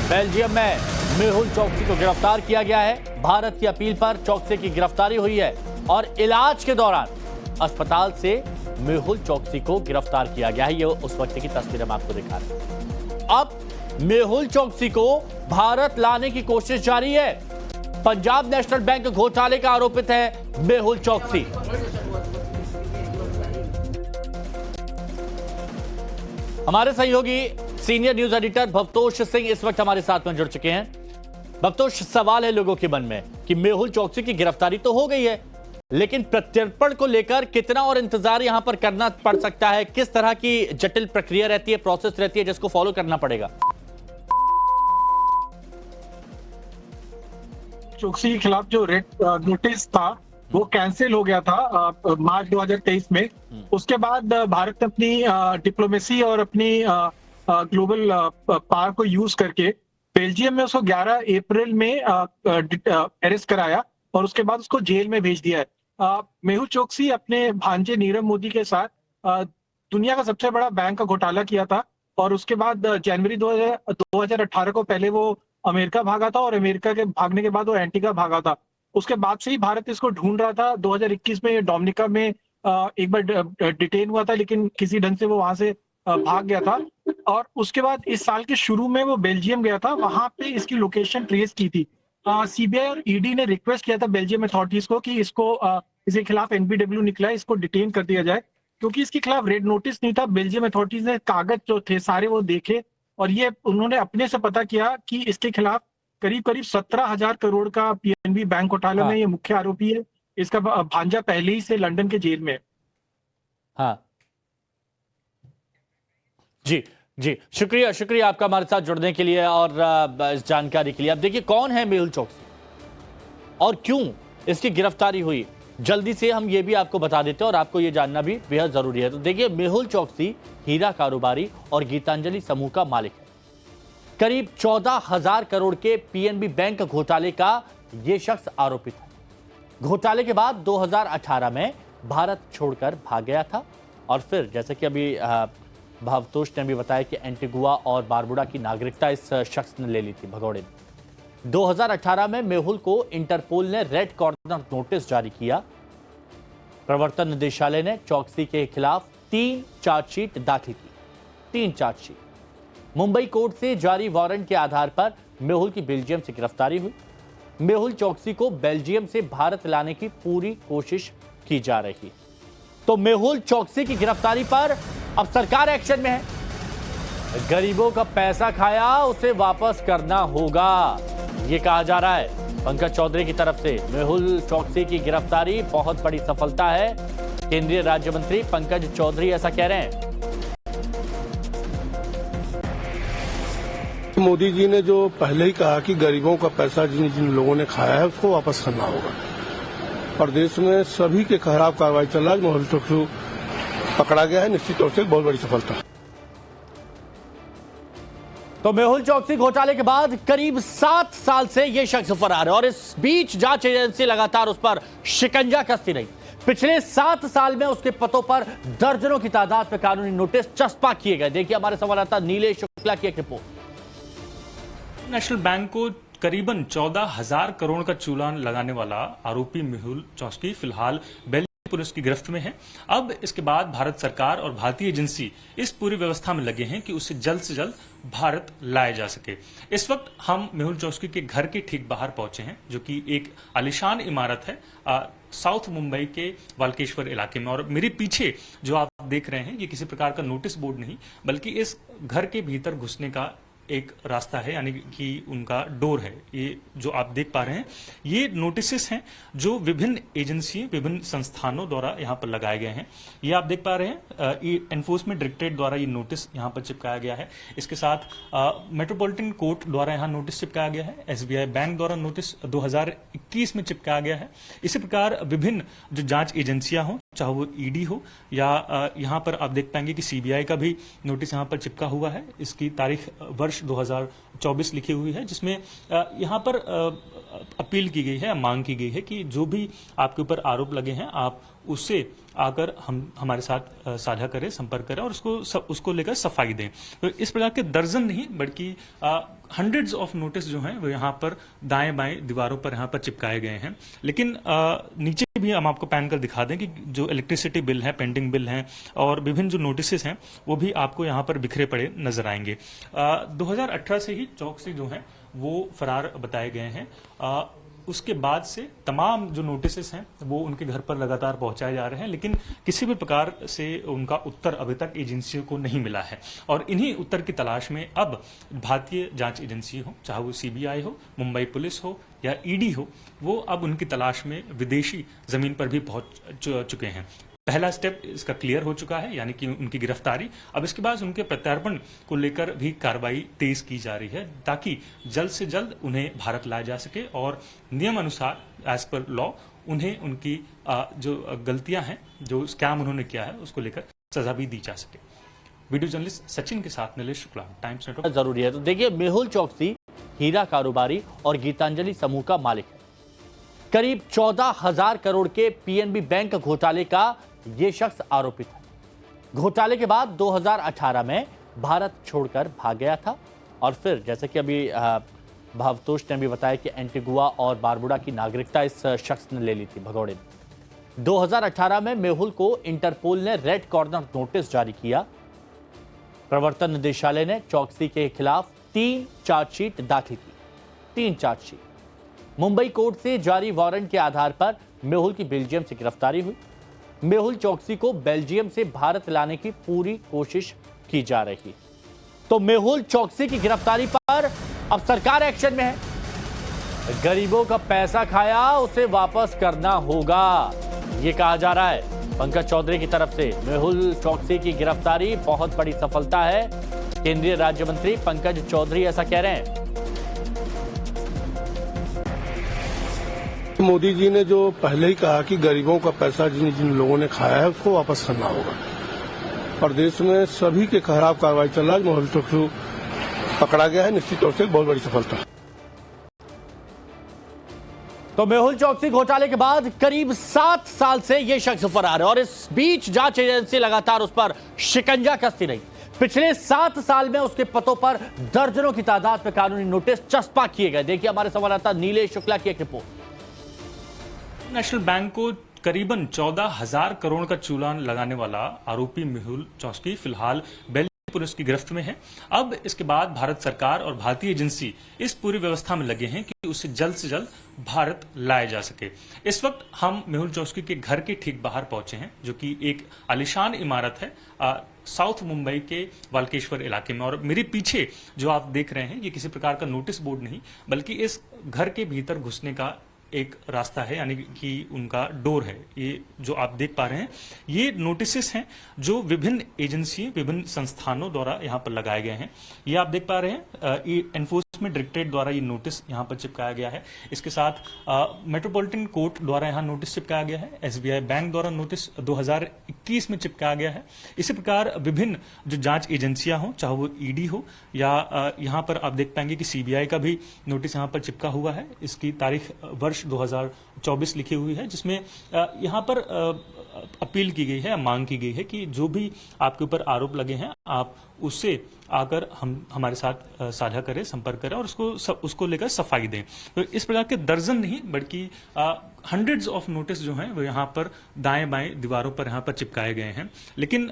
Belgium में मेहुल चोकसी को गिरफ्तार किया गया है। भारत की अपील पर चोकसी की गिरफ्तारी हुई है और इलाज के दौरान अस्पताल से मेहुल चोकसी को गिरफ्तार किया गया है। ये उस वक्त की तस्वीर हम आपको दिखा रहे हैं। अब मेहुल चोकसी को भारत लाने की कोशिश जारी है। पंजाब नेशनल बैंक घोटाले का आरोपित है मेहुल चोकसी। हमारे सहयोगी senior news editor Bhavtosh Singh इस वक्त हमारे साथ में जुड़ चुके हैं। भवतोष, सवाल है लोगों के मन में कि मेहुल चोकसी की गिरफ्तारी तो हो गई है, लेकिन प्रत्यर्पण को लेकर कितना और इंतजार यहां पर करना पड़ सकता है? किस तरह की जटिल प्रक्रिया रहती है, प्रोसेस रहती है जिसको फॉलो करना पड़ेगा? चोकसी के खिलाफ जो रेड नोटिस था वो कैंसिल हो गया था मार्च 2023 में। उसके बाद भारत ने अपनी डिप्लोमेसी और अपनी ग्लोबल पावर को यूज करके बेल्जियम में उसको 11 अप्रैल में अरेस्ट कराया और उसके बाद उसको जेल में भेज दिया है। मेहुल चोकसी अपने भांजे नीरव मोदी के साथ दुनिया का सबसे बड़ा बैंक का घोटाला किया था और उसके बाद जनवरी 2018 को पहले वो अमेरिका भागा था और अमेरिका के भागने के बाद वो एंटीगा भागा था। उसके बाद से ही भारत इसको ढूंढ रहा था। 2021 में डोमिनिका में एक बार डिटेन हुआ था, लेकिन किसी ढंग से वो वहां से भाग गया था और उसके बाद इस साल के शुरू में वो बेल्जियम गया था। वहां पे इसकी लोकेशन ट्रेस की थी। सीबीआई और ईडी ने रिक्वेस्ट किया था बेल्जियम अथॉरिटीज को कि इसके खिलाफ एनबीडब्ल्यू निकला है, इसको डिटेन कर दिया जाए, क्योंकि इसके खिलाफ रेड नोटिस नहीं था। बेल्जियम अथॉरिटीज ने कागज जो थे सारे वो देखे और ये उन्होंने अपने से पता किया कि इसके खिलाफ करीब 17,000 करोड़ का पीएनबी बैंक घोटाले में ये मुख्य आरोपी है। इसका भांजा पहले ही से लंदन के जेल में है। हाँ जी जी, शुक्रिया आपका हमारे साथ जुड़ने के लिए और इस जानकारी के लिए। अब देखिए कौन है मेहुल चोकसी और क्यों इसकी गिरफ्तारी हुई, जल्दी से हम ये भी आपको बता देते हैं और आपको ये जानना भी बेहद जरूरी है। तो देखिए, मेहुल चोकसी हीरा कारोबारी और गीतांजलि समूह का मालिक है। करीब 14,000 करोड़ के पीएनबी बैंक घोटाले का यह शख्स आरोपित है। घोटाले के बाद 2018 में भारत छोड़कर भाग गया था और फिर जैसे कि अभी भवतोष ने भी बताया कि एंटीगुआ और बारबुडा की नागरिकता इस शख्स ने ले ली थी भगोड़े में। 2018 में मेहुल को इंटरपोल ने रेड कॉर्नर नोटिस जारी किया। प्रवर्तन निदेशालय ने चोकसी के खिलाफ 3 चार्जशीट दाखिल की। 3 चार्जशीट। मुंबई कोर्ट से जारी वारंट के आधार पर मेहुल की बेल्जियम से गिरफ्तारी हुई। मेहुल चोकसी को बेल्जियम से भारत लाने की पूरी कोशिश की जा रही है। तो मेहुल चोकसी की गिरफ्तारी पर अब सरकार एक्शन में है। गरीबों का पैसा खाया उसे वापस करना होगा, यह कहा जा रहा है पंकज चौधरी की तरफ से। मेहुल चोकसी की गिरफ्तारी बहुत बड़ी सफलता है। केंद्रीय राज्य मंत्री पंकज चौधरी ऐसा कह रहे हैं। मोदी जी ने जो पहले ही कहा कि गरीबों का पैसा जिन जिन लोगों ने खाया है उसको वापस करना होगा और देश में सभी के खिलाफ कार्रवाई चल रहा है। मेहुल चोकसी पकड़ा गया है, निश्चित तौर से बहुत बड़ी सफलता है। तो मेहुल चोकसी घोटाले के बाद करीब 7 साल से यह शख्स फरार है और इस बीच जांच एजेंसी लगातार उस पर शिकंजा कसती रही। पिछले 7 साल में उसके पतों पर दर्जनों की तादाद में कानूनी नोटिस चस्पा किए गए। देखिए हमारे संवाददाता नीलेश शुक्ला की एक रिपोर्ट। नेशनल बैंक को करीबन 14,000 करोड़ का चालान लगाने वाला आरोपी मेहुल चोकसी फिलहाल बेल्जियम पुलिस की गिरफ्त में है। अब इसके बाद भारत सरकार और भारतीय एजेंसी इस पूरी व्यवस्था में लगे हैं कि उसे जल्द से जल्द भारत लाया जा सके। इस वक्त हम मेहुल चोकसी के घर के ठीक बाहर पहुंचे हैं, जो कि एक आलीशान इमारत है साउथ मुंबई के वाल्केश्वर इलाके में। और मेरे पीछे जो आप देख रहे हैं ये किसी प्रकार का नोटिस बोर्ड नहीं, बल्कि इस घर के भीतर घुसने का एक रास्ता है, यानी कि उनका डोर है। ये जो आप देख पा रहे हैं ये नोटिसेस हैं जो विभिन्न एजेंसी, विभिन्न संस्थानों द्वारा यहाँ पर लगाए गए हैं। ये आप देख पा रहे हैं एनफोर्समेंट डायरेक्टरेट द्वारा ये नोटिस यहाँ पर चिपकाया गया है। इसके साथ मेट्रोपॉलिटन कोर्ट द्वारा यहाँ नोटिस चिपकाया गया है। एसबीआई बैंक द्वारा नोटिस 2021 में चिपकाया गया है। इसी प्रकार विभिन्न जो जांच एजेंसियां हों, चाहे वो ईडी हो या यहाँ पर आप देख पाएंगे कि सीबीआई का भी नोटिस यहाँ पर चिपका हुआ है। इसकी तारीख वर्ष 2024 लिखी हुई है, जिसमें यहाँ पर अपील की गई है, मांग की गई है कि जो भी आपके ऊपर आरोप लगे हैं आप उससे आकर हमारे साथ साझा करें, संपर्क करें और उसको लेकर सफाई दें। तो इस प्रकार के दर्जन नहीं बल्कि हंड्रेड्स ऑफ नोटिस जो हैं वो यहाँ पर दाएं बाएं दीवारों पर यहाँ पर चिपकाए गए हैं। लेकिन नीचे भी हम आपको पैन कर दिखा दें कि जो इलेक्ट्रिसिटी बिल है, पेंडिंग बिल हैं और विभिन्न जो नोटिस हैं वो भी आपको यहाँ पर बिखरे पड़े नजर आएंगे। 2018 से ही चौकसी जो है वो फरार बताए गए हैं। उसके बाद से तमाम जो नोटिस हैं वो उनके घर पर लगातार पहुंचाए जा रहे हैं, लेकिन किसी भी प्रकार से उनका उत्तर अभी तक एजेंसियों को नहीं मिला है। और इन्हीं उत्तर की तलाश में अब भारतीय जांच एजेंसी हो, चाहे वो सीबीआई हो, मुंबई पुलिस हो या ईडी हो, वो अब उनकी तलाश में विदेशी जमीन पर भी पहुंच चुके हैं। पहला स्टेप इसका क्लियर हो चुका है, यानी कि उनकी गिरफ्तारी। अब इसके बाद उनके प्रत्यार्पण को लेकर भी कार्रवाई तेज की जा रही है ताकि जल्द से जल्द उन्हें भारत लाया जा सके और नियम अनुसार एज पर लॉ उन्हें उनकी जो गलतियां हैं, जो स्कैम उन्होंने किया है, उसको लेकर सजा भी दी जा सके। वीडियो जर्नलिस्ट सचिन के साथ नीलेश शुक्ला, टाइम्स नेटवर्क। जरूरी है। तो देखिए, मेहुल चौकसी हीरा कारोबारी और गीतांजलि समूह का मालिक है। करीब 14,000 करोड़ के पीएनबी बैंक घोटाले का ये शख्स आरोपित है। घोटाले के बाद 2018 में भारत छोड़कर भाग गया था और फिर जैसे कि अभी भावतोष ने भी बताया कि एंटीगुआ और बारबुडा की नागरिकता इस शख्स ने ले ली थी भगौड़े में। 2018 में मेहुल को इंटरपोल ने रेड कॉर्नर नोटिस जारी किया। प्रवर्तन निदेशालय ने चौकसी के खिलाफ 3 चार्जशीट दाखिल की। 3 चार्जशीट। मुंबई कोर्ट से जारी वारंट के आधार पर मेहुल की बेल्जियम से गिरफ्तारी हुई। मेहुल चौकसी को बेल्जियम से भारत लाने की पूरी कोशिश की जा रही है। तो मेहुल चौकसी की गिरफ्तारी पर अब सरकार एक्शन में है। गरीबों का पैसा खाया, उसे वापस करना होगा, ये कहा जा रहा है पंकज चौधरी की तरफ से। मेहुल चौकसी की गिरफ्तारी बहुत बड़ी सफलता है। केंद्रीय राज्य मंत्री पंकज चौधरी ऐसा कह रहे हैं। मोदी जी ने जो पहले ही कहा कि गरीबों का पैसा जिन जिन लोगों ने खाया है उसको वापस करना होगा, और देश में सभी के खिलाफ कार्रवाई चल रहा है। मेहुल चौकसी पकड़ा गया है, निश्चित तौर से एक बहुत बड़ी सफलता है। तो मेहुल चौकसी घोटाले के बाद करीब 7 साल से यह शख्स फरार है और इस बीच जांच एजेंसी लगातार उस पर शिकंजा कसती रही। पिछले 7 साल में उसके पतों पर दर्जनों की तादाद में कानूनी नोटिस चस्पा किए गए। देखिए हमारे संवाददाता नीलेश शुक्ला की एक रिपोर्ट। नेशनल बैंक को करीबन 14,000 करोड़ का चालान लगाने वाला आरोपी मेहुल चौकसी फिलहाल बेल्जियम पुलिस की गिरफ्त में है। अब इसके बाद भारत सरकार और भारतीय एजेंसी इस पूरी व्यवस्था में लगे हैं कि उसे जल्द से जल्द भारत लाया जा सके। इस वक्त हम मेहुल चौकसी के घर के ठीक बाहर पहुंचे हैं, जो कि एक आलिशान इमारत है साउथ मुंबई के वाल्केश्वर इलाके में। और मेरे पीछे जो आप देख रहे हैं, ये किसी प्रकार का नोटिस बोर्ड नहीं, बल्कि इस घर के भीतर घुसने का एक रास्ता है, यानी कि उनका डोर है। ये जो आप देख पा रहे हैं, ये नोटिसेस हैं जो विभिन्न एजेंसी, विभिन्न संस्थानों द्वारा यहाँ पर लगाए गए हैं। ये आप देख पा रहे हैं, एनफोर्समेंट डायरेक्टरेट द्वारा ये नोटिस यहाँ पर चिपकाया गया है। इसके साथ मेट्रोपॉलिटन कोर्ट द्वारा यहाँ नोटिस चिपकाया गया है। एसबीआई बैंक द्वारा नोटिस 2021 में चिपकाया गया है। इसी प्रकार विभिन्न जो जांच एजेंसियां हों, चाहे वो ईडी हो या यहाँ पर आप देख पाएंगे कि सीबीआई का भी नोटिस यहाँ पर चिपका हुआ है। इसकी तारीख वर्ष 2024 लिखी हुई है, जिसमें यहाँ पर अपील की गई है, मांग की गई है कि जो भी आपके ऊपर आरोप लगे हैं, आप उससे आकर हमारे साथ साझा करें, संपर्क करें और उसको लेकर सफाई दें। तो इस प्रकार के दर्जन नहीं बल्कि हंड्रेड्स ऑफ नोटिस जो हैं वो यहाँ पर दाएं बाएं दीवारों पर यहाँ पर चिपकाए गए हैं। लेकिन